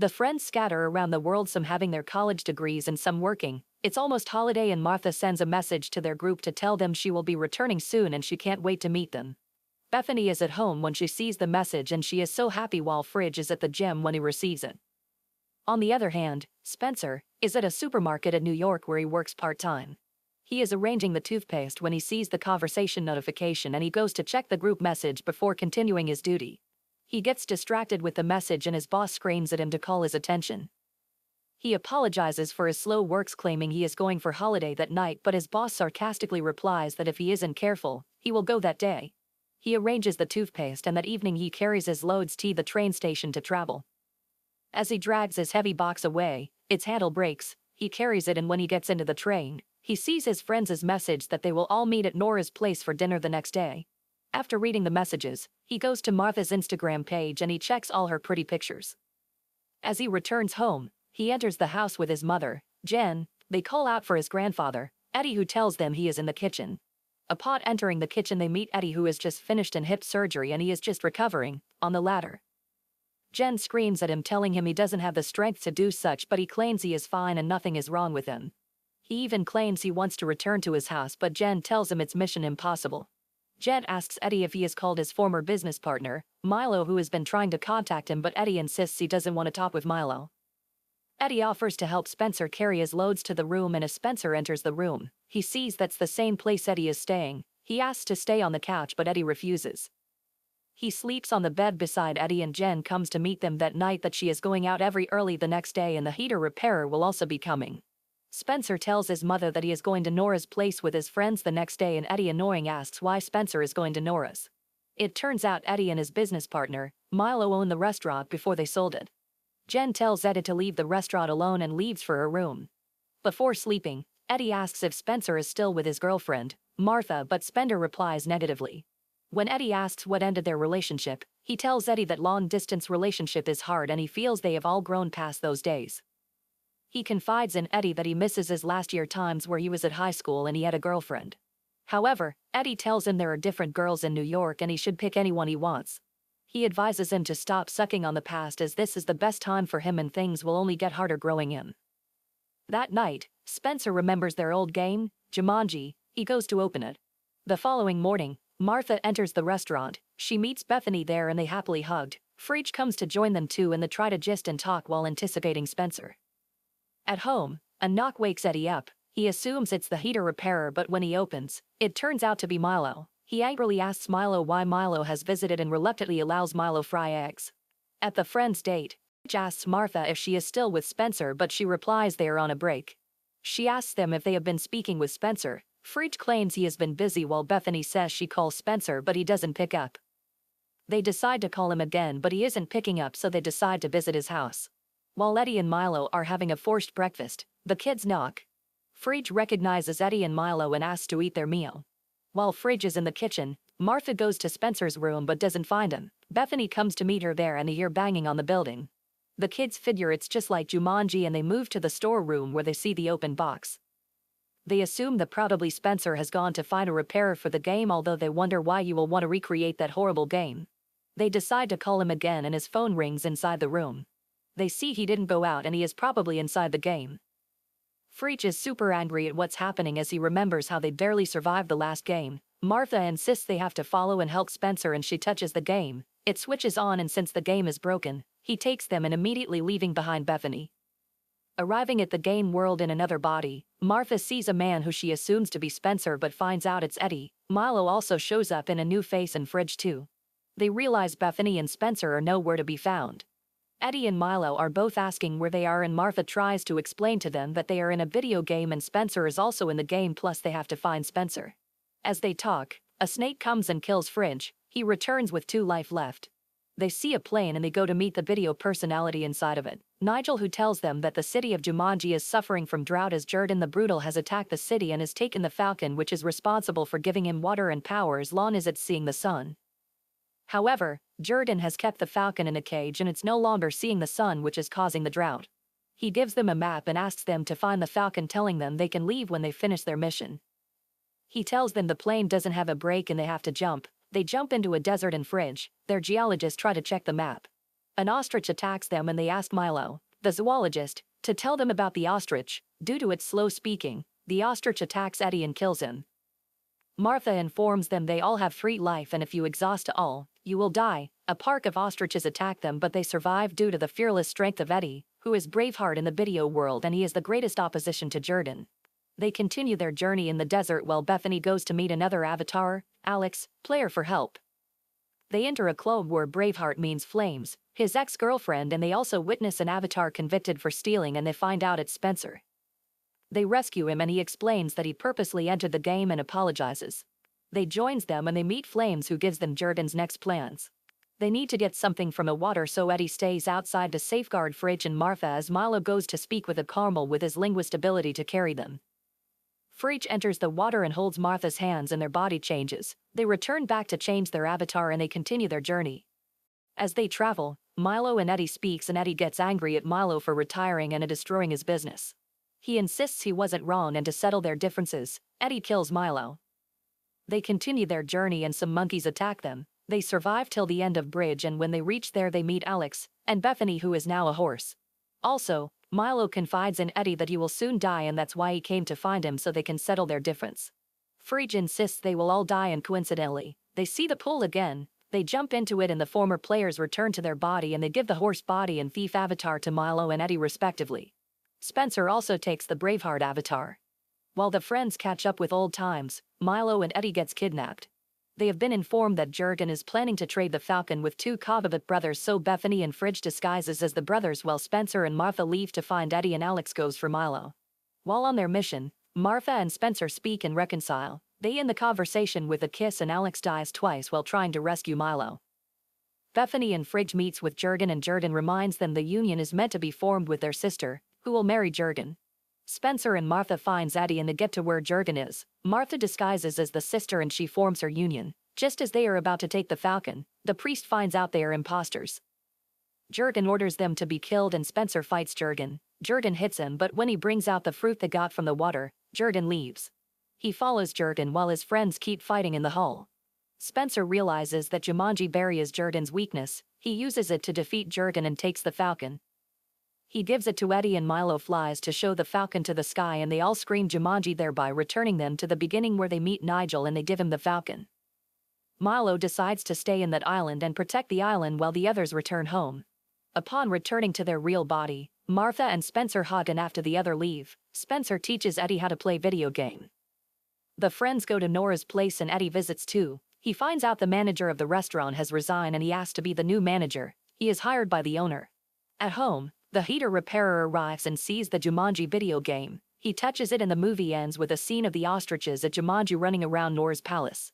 The friends scatter around the world, some having their college degrees and some working. It's almost holiday and Martha sends a message to their group to tell them she will be returning soon and she can't wait to meet them. Bethany is at home when she sees the message and she is so happy, while Fridge is at the gym when he receives it. On the other hand, Spencer is at a supermarket in New York where he works part-time. He is arranging the toothpaste when he sees the conversation notification and he goes to check the group message before continuing his duty. He gets distracted with the message and his boss screams at him to call his attention. He apologizes for his slow works, claiming he is going for holiday that night, but his boss sarcastically replies that if he isn't careful, he will go that day. He arranges the toothpaste and that evening he carries his loads to the train station to travel. As he drags his heavy box away, its handle breaks. He carries it and when he gets into the train, he sees his friends' message that they will all meet at Nora's place for dinner the next day. After reading the messages, he goes to Martha's Instagram page and he checks all her pretty pictures. As he returns home, he enters the house with his mother, Jen. They call out for his grandfather, Eddie, who tells them he is in the kitchen. Upon entering the kitchen, they meet Eddie, who has just finished in hip surgery and he is just recovering, on the ladder. Jen screams at him, telling him he doesn't have the strength to do such, but he claims he is fine and nothing is wrong with him. He even claims he wants to return to his house, but Jen tells him it's mission impossible. Jen asks Eddie if he has called his former business partner, Milo, who has been trying to contact him, but Eddie insists he doesn't want to talk with Milo. Eddie offers to help Spencer carry his loads to the room, and as Spencer enters the room, he sees that's the same place Eddie is staying. He asks to stay on the couch, but Eddie refuses. He sleeps on the bed beside Eddie, and Jen comes to meet them that night that she is going out every early the next day and the heater repairer will also be coming. Spencer tells his mother that he is going to Nora's place with his friends the next day, and Eddie, annoying, asks why Spencer is going to Nora's. It turns out Eddie and his business partner, Milo, owned the restaurant before they sold it. Jen tells Eddie to leave the restaurant alone and leaves for her room. Before sleeping, Eddie asks if Spencer is still with his girlfriend, Martha, but Spencer replies negatively. When Eddie asks what ended their relationship, he tells Eddie that long-distance relationship is hard and he feels they have all grown past those days. He confides in Eddie that he misses his last year times where he was at high school and he had a girlfriend. However, Eddie tells him there are different girls in New York and he should pick anyone he wants. He advises him to stop sucking on the past, as this is the best time for him and things will only get harder growing in. That night, Spencer remembers their old game, Jumanji. He goes to open it. The following morning, Martha enters the restaurant. She meets Bethany there and they happily hugged. Fridge comes to join them too and they try to gist and talk while anticipating Spencer. At home, a knock wakes Eddie up. He assumes it's the heater repairer, but when he opens, it turns out to be Milo. He angrily asks Milo why Milo has visited and reluctantly allows Milo fry eggs. At the friends' date, Fridge asks Martha if she is still with Spencer, but she replies they are on a break. She asks them if they have been speaking with Spencer. Fridge claims he has been busy, while Bethany says she calls Spencer but he doesn't pick up. They decide to call him again, but he isn't picking up, so they decide to visit his house. While Eddie and Milo are having a forced breakfast, the kids knock. Fridge recognizes Eddie and Milo and asks to eat their meal. While Fridge is in the kitchen, Martha goes to Spencer's room but doesn't find him. Bethany comes to meet her there and they hear banging on the building. The kids figure it's just like Jumanji and they move to the storeroom where they see the open box. They assume that probably Spencer has gone to find a repairer for the game, although they wonder why you will want to recreate that horrible game. They decide to call him again and his phone rings inside the room. They see he didn't go out and he is probably inside the game. Fridge is super angry at what's happening as he remembers how they barely survived the last game. Martha insists they have to follow and help Spencer and she touches the game. It switches on and since the game is broken, he takes them and immediately leaving behind Bethany. Arriving at the game world in another body, Martha sees a man who she assumes to be Spencer but finds out it's Eddie. Milo also shows up in a new face and Fridge too. They realize Bethany and Spencer are nowhere to be found. Eddie and Milo are both asking where they are and Martha tries to explain to them that they are in a video game and Spencer is also in the game, plus they have to find Spencer. As they talk, a snake comes and kills Fridge. He returns with 2 life left. They see a plane and they go to meet the video personality inside of it, Nigel, who tells them that the city of Jumanji is suffering from drought as Jurgen the Brutal has attacked the city and has taken the Falcon, which is responsible for giving him water and power as long as it's seeing the sun. However, Jurgen has kept the Falcon in a cage and it's no longer seeing the sun, which is causing the drought. He gives them a map and asks them to find the Falcon, telling them they can leave when they finish their mission. He tells them the plane doesn't have a brake and they have to jump. They jump into a desert and Fridge, their geologist, try to check the map. An ostrich attacks them and they ask Milo, the zoologist, to tell them about the ostrich. Due to its slow speaking, the ostrich attacks Eddie and kills him. Martha informs them they all have free life and if you exhaust all, you will die. A park of ostriches attack them but they survive due to the fearless strength of Eddie, who is Braveheart in the video world and he is the greatest opposition to Jurgen. They continue their journey in the desert while Bethany goes to meet another avatar, Alex, player for help. They enter a club where Braveheart means flames, his ex-girlfriend, and they also witness an avatar convicted for stealing and they find out it's Spencer. They rescue him and he explains that he purposely entered the game and apologizes. They joins them and they meet Flames who gives them Jurgen's next plans. They need to get something from the water so Eddie stays outside to safeguard Fridge and Martha as Milo goes to speak with a Carmel with his linguist ability to carry them. Fridge enters the water and holds Martha's hands and their body changes. They return back to change their avatar and they continue their journey. As they travel, Milo and Eddie speaks and Eddie gets angry at Milo for retiring and destroying his business. He insists he wasn't wrong and to settle their differences, Eddie kills Milo. They continue their journey and some monkeys attack them. They survive till the end of bridge and when they reach there they meet Alex and Bethany who is now a horse. Also, Milo confides in Eddie that he will soon die and that's why he came to find him so they can settle their difference. Fridge insists they will all die and coincidentally, they see the pool again, they jump into it and the former players return to their body and they give the horse body and thief avatar to Milo and Eddie respectively. Spencer also takes the Braveheart avatar. While the friends catch up with old times, Milo and Eddie gets kidnapped. They have been informed that Jurgen is planning to trade the Falcon with two Convict brothers so Bethany and Fridge disguises as the brothers while Spencer and Martha leave to find Eddie and Alex goes for Milo. While on their mission, Martha and Spencer speak and reconcile. They end the conversation with a kiss and Alex dies twice while trying to rescue Milo. Bethany and Fridge meets with Jurgen and Jurgen reminds them the union is meant to be formed with their sister, who will marry Jurgen. Spencer and Martha finds Eddie and they get to where Jurgen is. Martha disguises as the sister and she forms her union. Just as they are about to take the Falcon, the priest finds out they are imposters. Jurgen orders them to be killed and Spencer fights Jurgen. Jurgen hits him but when he brings out the fruit they got from the water, Jurgen leaves. He follows Jurgen while his friends keep fighting in the hall. Spencer realizes that Jumanji berry is Jurgen's weakness. He uses it to defeat Jurgen and takes the Falcon. He gives it to Eddie and Milo flies to show the Falcon to the sky and they all scream Jumanji thereby returning them to the beginning where they meet Nigel and they give him the Falcon. Milo decides to stay in that island and protect the island while the others return home. Upon returning to their real body, Martha and Spencer hug and after the other leave, Spencer teaches Eddie how to play video game. The friends go to Nora's place and Eddie visits too. He finds out the manager of the restaurant has resigned and he asks to be the new manager. He is hired by the owner. At home, the heater repairer arrives and sees the Jumanji video game. He touches it and the movie ends with a scene of the ostriches at Jumanji running around Nora's palace.